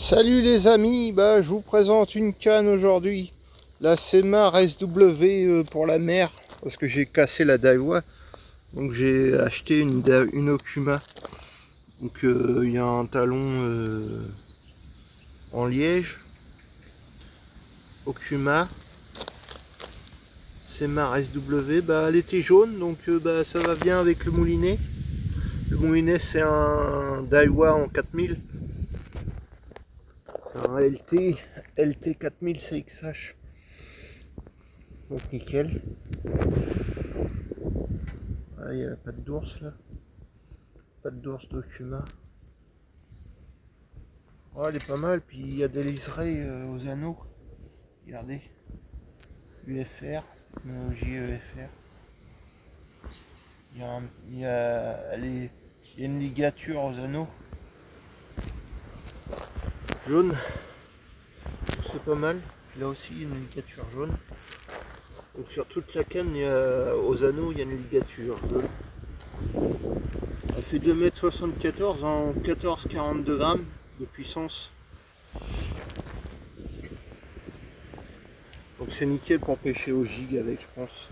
Salut les amis, je vous présente une canne aujourd'hui. La Semar SW pour la mer, parce que j'ai cassé la Daiwa. Donc j'ai acheté une Okuma. Donc il y a un talon en liège. Okuma. Semar SW, elle était jaune, donc ça va bien avec le moulinet. Le moulinet c'est un Daiwa en 4000. Un LT 4000 CXH. Donc nickel. Il n'y a pas d'ours là. Pas d'ours d'Okuma. Elle est pas mal. Puis il y a des liserés aux anneaux. Regardez. UFR. Technologie UFR. Il y a une ligature aux anneaux. Jaune. C'est pas mal. Là aussi il y a une ligature jaune. Donc sur toute la canne, aux anneaux, il y a une ligature jaune. Elle fait 2,74 m en 14,42 grammes de puissance. Donc c'est nickel pour pêcher au gig avec, je pense.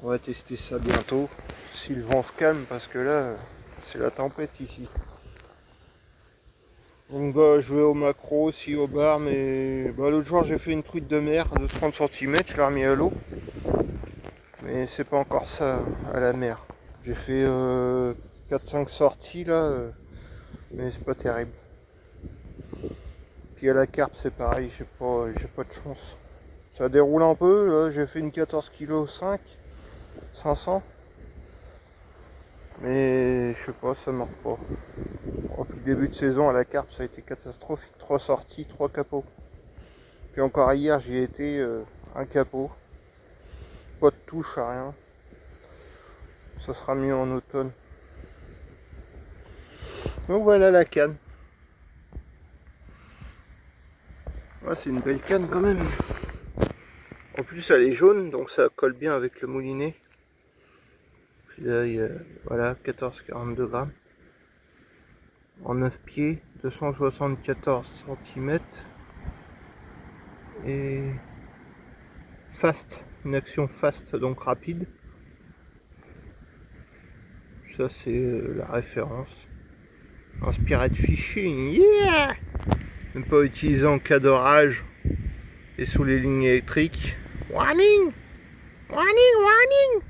On va tester ça bientôt. Si le vent se calme, parce que là, c'est la tempête ici. Donc je vais au macro aussi au bar, mais l'autre jour j'ai fait une truite de mer de 30 cm, je l'ai remis à l'eau. Mais c'est pas encore ça à la mer. J'ai fait 4-5 sorties là, mais c'est pas terrible. Puis à la carpe c'est pareil, j'ai pas de chance. Ça déroule un peu, là j'ai fait une 14,5 kg, 500. Mais je sais pas, ça marche pas. Depuis le début de saison à la carpe ça a été catastrophique. 3 sorties, 3 capots. Puis encore hier j'y ai été, un capot. Pas de touche à rien. Ça sera mieux en automne. Donc voilà la canne. C'est une belle canne quand même. En plus elle est jaune, donc ça colle bien avec le moulinet. Puis là il y a, voilà, 14,42 grammes. En 9 pieds, 274 cm. Et fast, une action fast, donc rapide. Ça c'est la référence. Inspiré de fishing, yeah! Même pas utilisé en cas d'orage et sous les lignes électriques. Warning! Warning! Warning!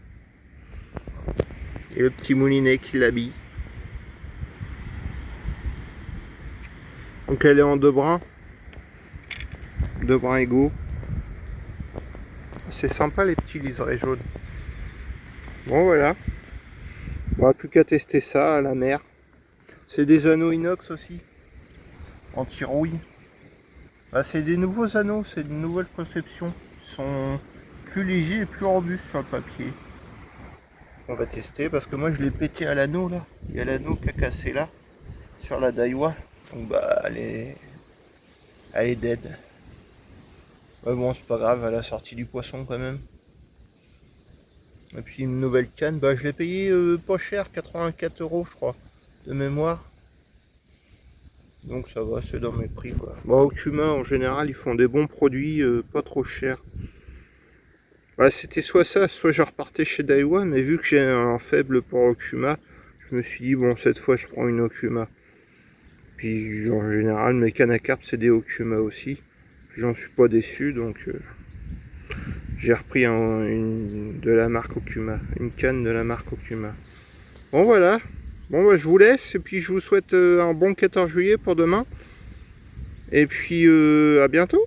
Et le petit moulinet qui l'habille. Donc elle est en deux brins égaux. C'est sympa les petits liserés jaunes. Bon voilà. On va plus qu'à tester ça à la mer. C'est des anneaux inox aussi. Anti-rouille. C'est des nouveaux anneaux, c'est une nouvelle conception. Ils sont plus légers et plus robustes sur le papier. On va tester parce que moi je l'ai pété à l'anneau là. Il y a l'anneau qui a cassé là sur la Daiwa. Donc elle est dead. Ouais, bon c'est pas grave, elle a sorti du poisson quand même. Et puis une nouvelle canne, je l'ai payé pas cher, 84 € je crois, de mémoire. Donc ça va, c'est dans mes prix quoi. Okuma en général ils font des bons produits, pas trop chers. C'était soit ça, soit je repartais chez Daiwa, mais vu que j'ai un faible pour Okuma, je me suis dit bon cette fois je prends une Okuma. Puis en général mes cannes à carpe c'est des Okuma aussi. J'en suis pas déçu, donc j'ai repris de la marque Okuma, une canne de la marque Okuma. Bon voilà, je vous laisse et puis je vous souhaite un bon 14 juillet pour demain. Et puis à bientôt.